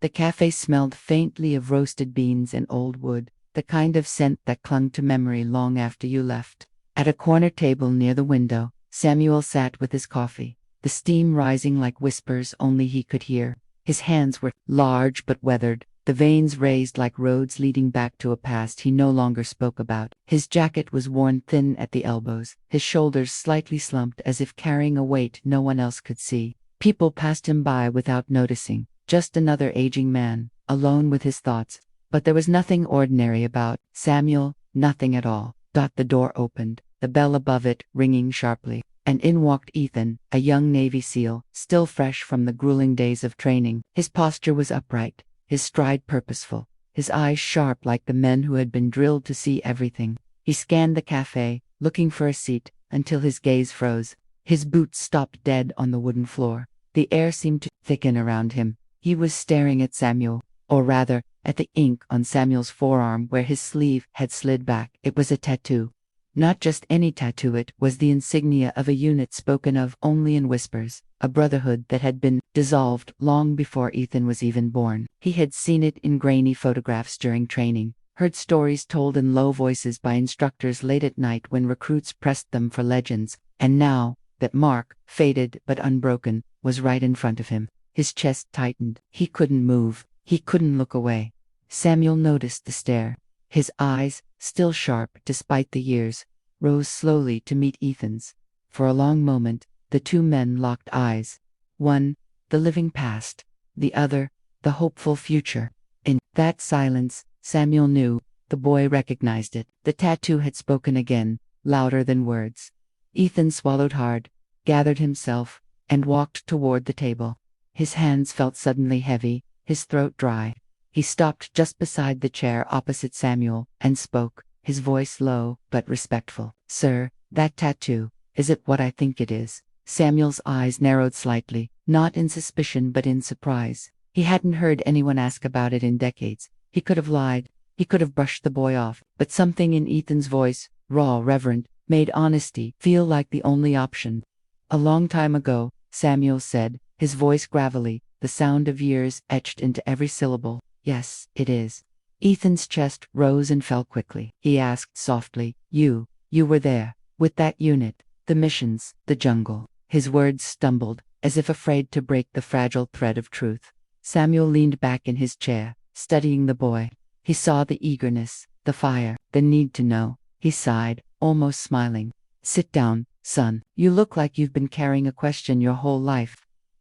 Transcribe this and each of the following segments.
The cafe smelled faintly of roasted beans and old wood, the kind of scent that clung to memory long after you left. At a corner table near the window, Samuel sat with his coffee, the steam rising like whispers only he could hear. His hands were large but weathered, the veins raised like roads leading back to a past he no longer spoke about. His jacket was worn thin at the elbows, his shoulders slightly slumped as if carrying a weight no one else could see. People passed him by without noticing, just another aging man, alone with his thoughts. But there was nothing ordinary about Samuel, nothing at all. The door opened, the bell above it ringing sharply, and in walked Ethan, a young Navy SEAL, still fresh from the grueling days of training. His posture was upright, his stride purposeful, his eyes sharp like the men who had been drilled to see everything. He scanned the cafe, looking for a seat, until his gaze froze. His boots stopped dead on the wooden floor. The air seemed to thicken around him. He was staring at Samuel, or rather, at the ink on Samuel's forearm where his sleeve had slid back. It was a tattoo. Not just any tattoo, it was the insignia of a unit spoken of only in whispers, a brotherhood that had been dissolved long before Ethan was even born. He had seen it in grainy photographs during training, heard stories told in low voices by instructors late at night when recruits pressed them for legends, and now, that mark, faded but unbroken, was right in front of him. His chest tightened. He couldn't move. He couldn't look away. Samuel noticed the stare. His eyes, still sharp despite the years, rose slowly to meet Ethan's. For a long moment, the two men locked eyes. One, the living past. The other, the hopeful future. In that silence, Samuel knew, the boy recognized it. The tattoo had spoken again, louder than words. Ethan swallowed hard, gathered himself, and walked toward the table. His hands felt suddenly heavy, his throat dry. He stopped just beside the chair opposite Samuel, and spoke, his voice low but respectful. "Sir, that tattoo, is it what I think it is?" Samuel's eyes narrowed slightly, not in suspicion but in surprise. He hadn't heard anyone ask about it in decades. He could have lied, he could have brushed the boy off, but something in Ethan's voice, raw, reverent, made honesty feel like the only option. "A long time ago," Samuel said, his voice gravelly, the sound of years etched into every syllable. "Yes, it is." Ethan's chest rose and fell quickly. He asked softly, You were there, with that unit, the missions, the jungle." His words stumbled, as if afraid to break the fragile thread of truth. Samuel leaned back in his chair, studying the boy. He saw the eagerness, the fire, the need to know. He sighed, almost smiling. "Sit down, son. You look like you've been carrying a question your whole life."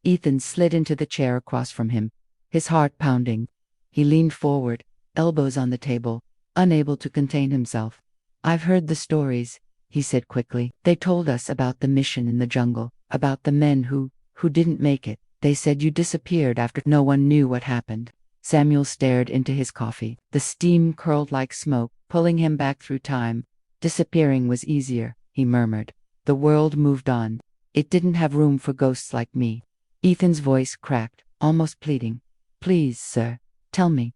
Ethan slid into the chair across from him, his heart pounding. He leaned forward, elbows on the table, unable to contain himself. "I've heard the stories," he said quickly. "They told us about the mission in the jungle, about the men who didn't make it. They said you disappeared after no one knew what happened." Samuel stared into his coffee. The steam curled like smoke, pulling him back through time. "Disappearing was easier," he murmured. "The world moved on. It didn't have room for ghosts like me." Ethan's voice cracked, almost pleading. "Please, sir, tell me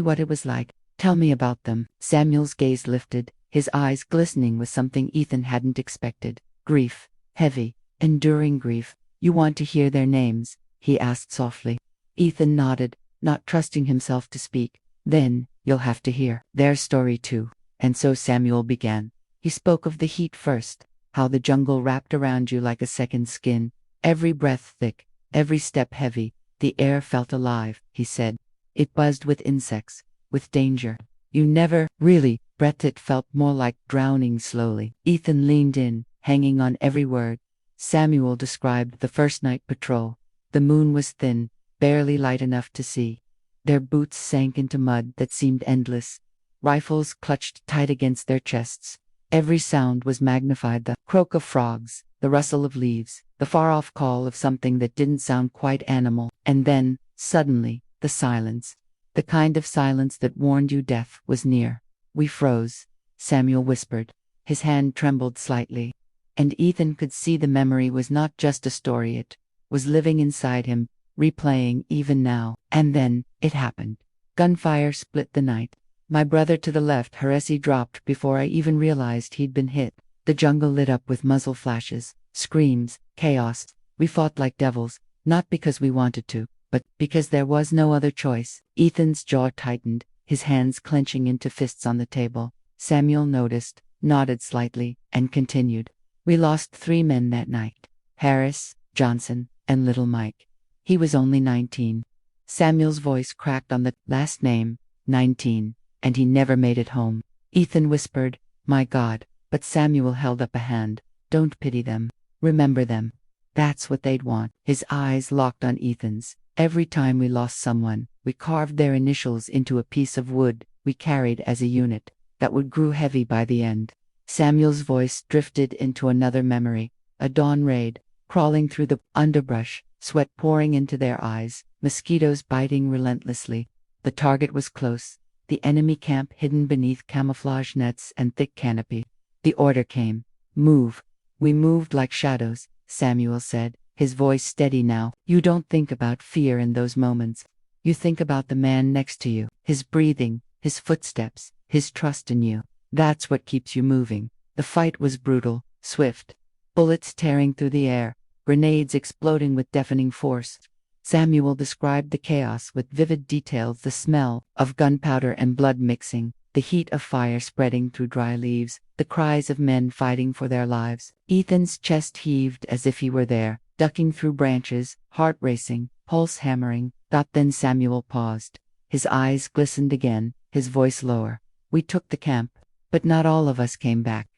what it was like. Tell me about them." Samuel's gaze lifted, his eyes glistening with something Ethan hadn't expected. "Grief. Heavy, enduring grief. You want to hear their names?" he asked softly. Ethan nodded, not trusting himself to speak. "Then, you'll have to hear their story too." And so Samuel began. He spoke of the heat first, how the jungle wrapped around you like a second skin, every breath thick, every step heavy. "The air felt alive," he said. "It buzzed with insects, with danger. You never really breathed. It felt more like drowning slowly." Ethan leaned in, hanging on every word. Samuel described the first night patrol. The moon was thin, barely light enough to see. Their boots sank into mud that seemed endless. Rifles clutched tight against their chests. Every sound was magnified, the croak of frogs, the rustle of leaves, the far-off call of something that didn't sound quite animal. And then, suddenly, the silence. The kind of silence that warned you death was near. "We froze," Samuel whispered. His hand trembled slightly. And Ethan could see the memory was not just a story, it was living inside him, replaying even now. And then, it happened. Gunfire split the night. My brother to the left, Haresi dropped before I even realized he'd been hit. The jungle lit up with muzzle flashes, screams, chaos. We fought like devils, not because we wanted to, but because there was no other choice. Ethan's jaw tightened, his hands clenching into fists on the table. Samuel noticed, nodded slightly, and continued. We lost 3 men that night. Harris, Johnson, and little Mike. He was only 19. Samuel's voice cracked on the last name, 19, and he never made it home. Ethan whispered, "My God," but Samuel held up a hand. "Don't pity them. Remember them. That's what they'd want." His eyes locked on Ethan's. "Every time we lost someone, we carved their initials into a piece of wood we carried as a unit. That wood grew heavy by the end." Samuel's voice drifted into another memory. A dawn raid, crawling through the underbrush, sweat pouring into their eyes, mosquitoes biting relentlessly. The target was close, the enemy camp hidden beneath camouflage nets and thick canopy. The order came. Move. We moved like shadows, Samuel said, his voice steady now. You don't think about fear in those moments. You think about the man next to you, his breathing, his footsteps, his trust in you. That's what keeps you moving. The fight was brutal, swift. Bullets tearing through the air, grenades exploding with deafening force. Samuel described the chaos with vivid details, the smell of gunpowder and blood mixing, the heat of fire spreading through dry leaves, the cries of men fighting for their lives. Ethan's chest heaved as if he were there, ducking through branches, heart racing, pulse hammering. Then Samuel paused. His eyes glistened again, his voice lower. We took the camp, but not all of us came back.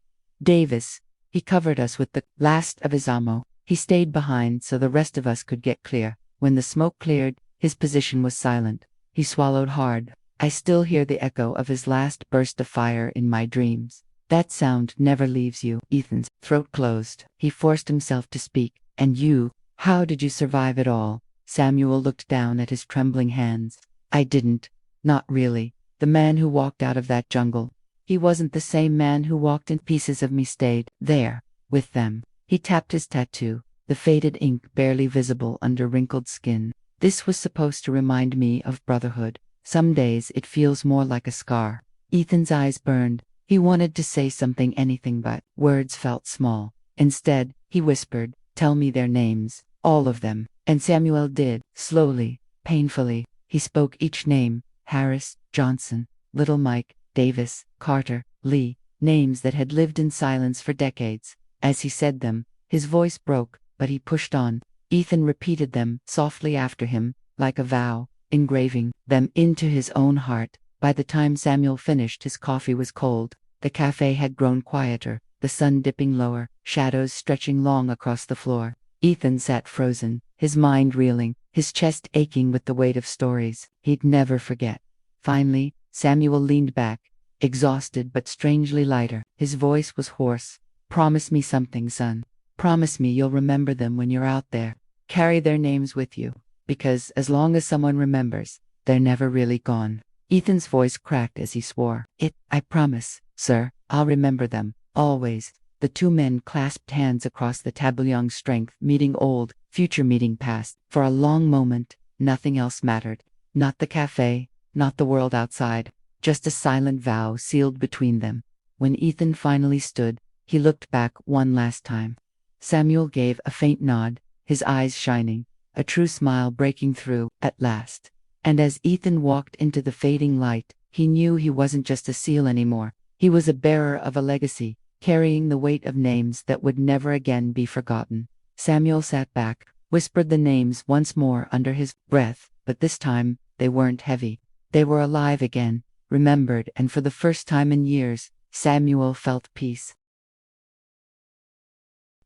Davis, he covered us with the last of his ammo. He stayed behind so the rest of us could get clear. When the smoke cleared, his position was silent. He swallowed hard. I still hear the echo of his last burst of fire in my dreams. That sound never leaves you. Ethan's throat closed. He forced himself to speak. And you, how did you survive it all? Samuel looked down at his trembling hands. I didn't. Not really. The man who walked out of that jungle, he wasn't the same man who walked in. Pieces of me stayed there, with them. He tapped his tattoo, the faded ink barely visible under wrinkled skin. This was supposed to remind me of brotherhood. Some days it feels more like a scar. Ethan's eyes burned. He wanted to say something, anything, but words felt small. Instead, he whispered, "Tell me their names, all of them." And Samuel did, slowly, painfully. He spoke each name: Harris, Johnson, little Mike, Davis, Carter, Lee, names that had lived in silence for decades. As he said them, his voice broke, but he pushed on. Ethan repeated them softly after him, like a vow, engraving them into his own heart. By the time Samuel finished, his coffee was cold. The cafe had grown quieter, the sun dipping lower, shadows stretching long across the floor. Ethan sat frozen, his mind reeling, his chest aching with the weight of stories he'd never forget. Finally, Samuel leaned back, exhausted but strangely lighter. His voice was hoarse. "Promise me something, son. Promise me you'll remember them when you're out there. Carry their names with you, because as long as someone remembers, they're never really gone." Ethan's voice cracked as he swore. I promise, sir, I'll remember them, always." The 2 men clasped hands across the table, strength meeting old, future meeting past. For a long moment, nothing else mattered. Not the cafe, not the world outside, just a silent vow sealed between them. When Ethan finally stood, he looked back one last time. Samuel gave a faint nod, his eyes shining, a true smile breaking through, at last. And as Ethan walked into the fading light, he knew he wasn't just a SEAL anymore. He was a bearer of a legacy, carrying the weight of names that would never again be forgotten. Samuel sat back, whispered the names once more under his breath, but this time, they weren't heavy. They were alive again, remembered, and for the first time in years, Samuel felt peace.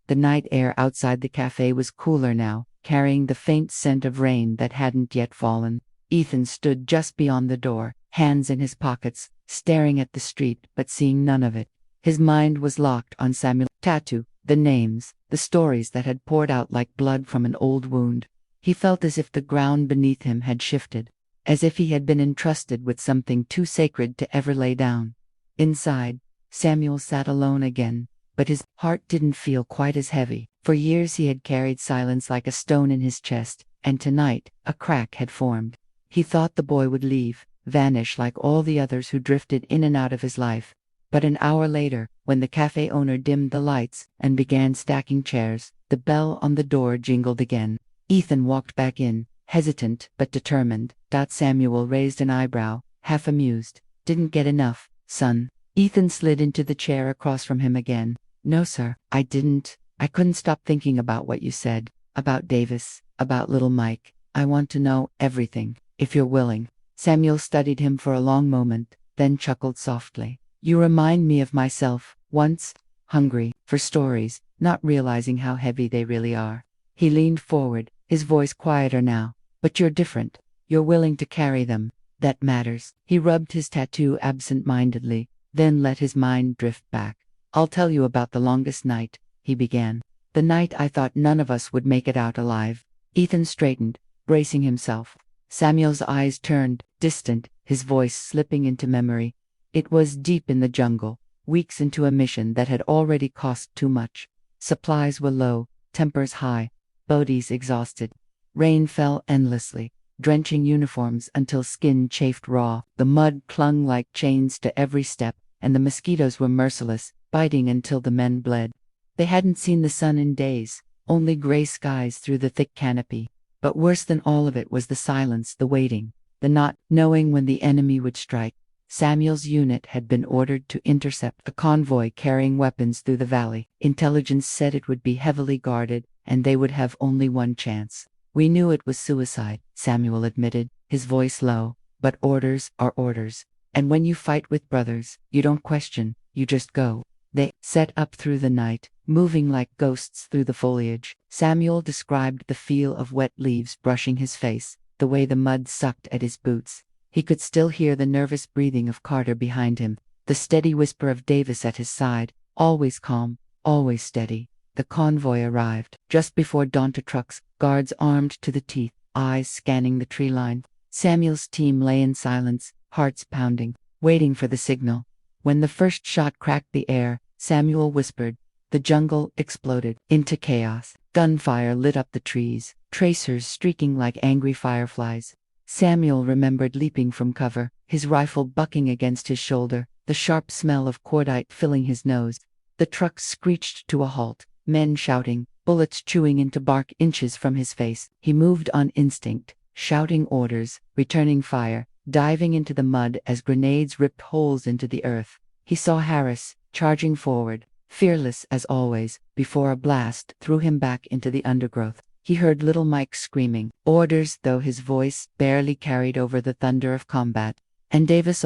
The night air outside the cafe was cooler now, carrying the faint scent of rain that hadn't yet fallen. Ethan stood just beyond the door, hands in his pockets, staring at the street but seeing none of it. His mind was locked on Samuel's tattoo, the names, the stories that had poured out like blood from an old wound. He felt as if the ground beneath him had shifted, as if he had been entrusted with something too sacred to ever lay down. Inside, Samuel sat alone again, but his heart didn't feel quite as heavy. For years he had carried silence like a stone in his chest, and tonight, a crack had formed. He thought the boy would leave, vanish like all the others who drifted in and out of his life. But an hour later, when the cafe owner dimmed the lights and began stacking chairs, the bell on the door jingled again. Ethan walked back in, hesitant but determined. Samuel raised an eyebrow, half amused. Didn't get enough, son. Ethan slid into the chair across from him again. No, sir, I didn't. I couldn't stop thinking about what you said. About Davis, about little Mike. I want to know everything, if you're willing. Samuel studied him for a long moment, then chuckled softly. You remind me of myself, once, hungry for stories, not realizing how heavy they really are. He leaned forward, his voice quieter now. But you're different. You're willing to carry them. That matters. He rubbed his tattoo absent-mindedly, then let his mind drift back. I'll tell you about the longest night, he began. The night I thought none of us would make it out alive. Ethan straightened, bracing himself. Samuel's eyes turned, distant, his voice slipping into memory. It was deep in the jungle, weeks into a mission that had already cost too much. Supplies were low, tempers high, bodies exhausted. Rain fell endlessly, drenching uniforms until skin chafed raw. The mud clung like chains to every step, and the mosquitoes were merciless, biting until the men bled. They hadn't seen the sun in days, only gray skies through the thick canopy. But worse than all of it was the silence, the waiting, the not knowing when the enemy would strike. Samuel's unit had been ordered to intercept a convoy carrying weapons through the valley. Intelligence said it would be heavily guarded, and they would have only one chance. We knew it was suicide, Samuel admitted, his voice low, but orders are orders. And when you fight with brothers, you don't question, you just go. They set up through the night, moving like ghosts through the foliage. Samuel described the feel of wet leaves brushing his face, the way the mud sucked at his boots. He could still hear the nervous breathing of Carter behind him, the steady whisper of Davis at his side, always calm, always steady. The convoy arrived just before dawn to trucks, guards armed to the teeth, eyes scanning the tree line. Samuel's team lay in silence, hearts pounding, waiting for the signal. When the first shot cracked the air, Samuel whispered. The jungle exploded into chaos. Gunfire lit up the trees, tracers streaking like angry fireflies. Samuel remembered leaping from cover, his rifle bucking against his shoulder, the sharp smell of cordite filling his nose. The truck screeched to a halt, men shouting, bullets chewing into bark inches from his face. He moved on instinct, shouting orders, returning fire, diving into the mud as grenades ripped holes into the earth. He saw Harris, charging forward, fearless as always, before a blast threw him back into the undergrowth. He heard little Mike screaming, orders though his voice barely carried over the thunder of combat. And Davis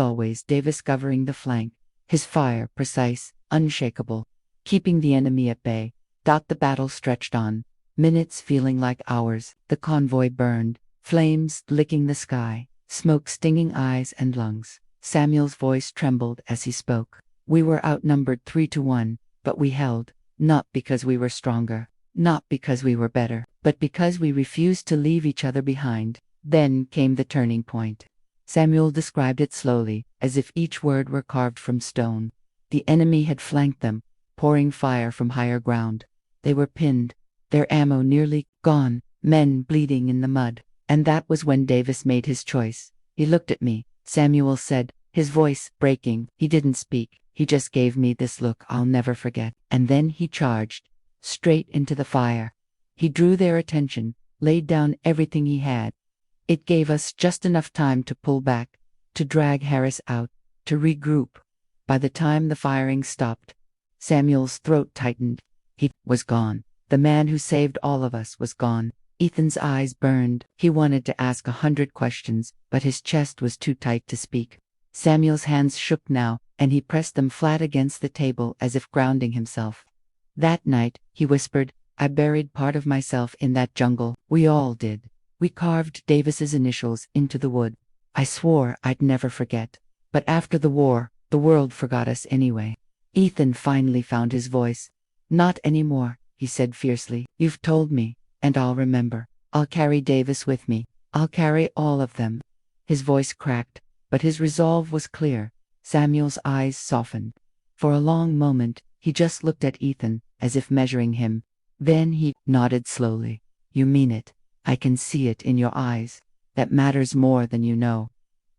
covering the flank, his fire precise, unshakable, keeping the enemy at bay. The battle stretched on, minutes feeling like hours. The convoy burned, flames licking the sky, smoke stinging eyes and lungs. Samuel's voice trembled as he spoke. We were outnumbered 3-1, but we held, not because we were stronger, not because we were better, but because we refused to leave each other behind. Then came the turning point. Samuel described it slowly, as if each word were carved from stone. The enemy had flanked them, pouring fire from higher ground. They were pinned, their ammo nearly gone, men bleeding in the mud. And that was when Davis made his choice. He looked at me, Samuel said, his voice breaking. He didn't speak, he just gave me this look I'll never forget. And then he charged, straight into the fire. He drew their attention, laid down everything he had. It gave us just enough time to pull back, to drag Harris out, to regroup. By the time the firing stopped, Samuel's throat tightened. He was gone. The man who saved all of us was gone. Ethan's eyes burned. He wanted to ask 100 questions, but his chest was too tight to speak. Samuel's hands shook now, and he pressed them flat against the table as if grounding himself. That night, he whispered, I buried part of myself in that jungle. We all did. We carved Davis's initials into the wood. I swore I'd never forget. But after the war, the world forgot us anyway. Ethan finally found his voice. Not anymore, he said fiercely. You've told me, and I'll remember. I'll carry Davis with me. I'll carry all of them. His voice cracked, but his resolve was clear. Samuel's eyes softened. For a long moment, he just looked at Ethan, as if measuring him. Then he nodded slowly. You mean it. I can see it in your eyes. That matters more than you know.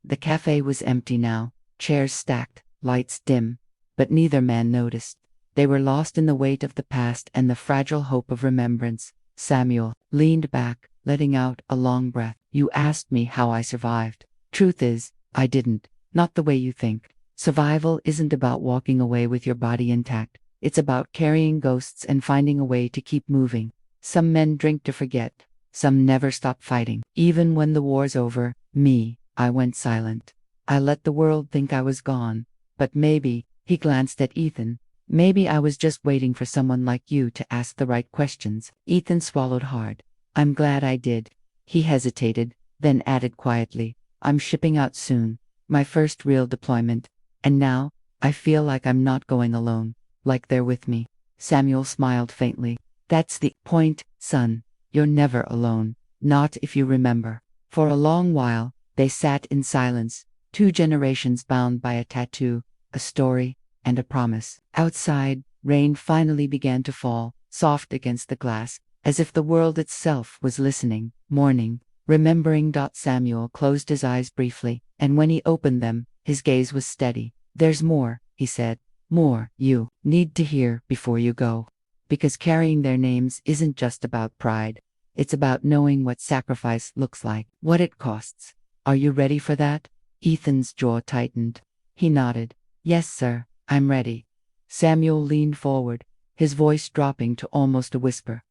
The cafe was empty now, chairs stacked, lights dim. But neither man noticed. They were lost in the weight of the past and the fragile hope of remembrance. Samuel leaned back, letting out a long breath. You asked me how I survived. Truth is, I didn't. Not the way you think. Survival isn't about walking away with your body intact. It's about carrying ghosts and finding a way to keep moving. Some men drink to forget. Some never stop fighting. Even when the war's over, I went silent. I let the world think I was gone. But maybe, he glanced at Ethan, maybe I was just waiting for someone like you to ask the right questions. Ethan swallowed hard. I'm glad I did. He hesitated, then added quietly, I'm shipping out soon. My first real deployment. And now, I feel like I'm not going alone, like they're with me. Samuel smiled faintly. That's the point, son. You're never alone. Not if you remember. For a long while, they sat in silence, 2 generations bound by a tattoo, a story, and a promise. Outside, rain finally began to fall, soft against the glass, as if the world itself was listening, mourning, remembering. Samuel closed his eyes briefly, and when he opened them, his gaze was steady. There's more, he said. More you need to hear before you go. Because carrying their names isn't just about pride. It's about knowing what sacrifice looks like, what it costs. Are you ready for that? Ethan's jaw tightened. He nodded. Yes, sir, I'm ready. Samuel leaned forward, his voice dropping to almost a whisper.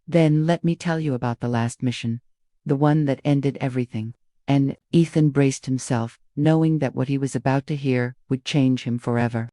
Then let me tell you about the last mission. The one that ended everything. And Ethan braced himself, knowing that what he was about to hear would change him forever.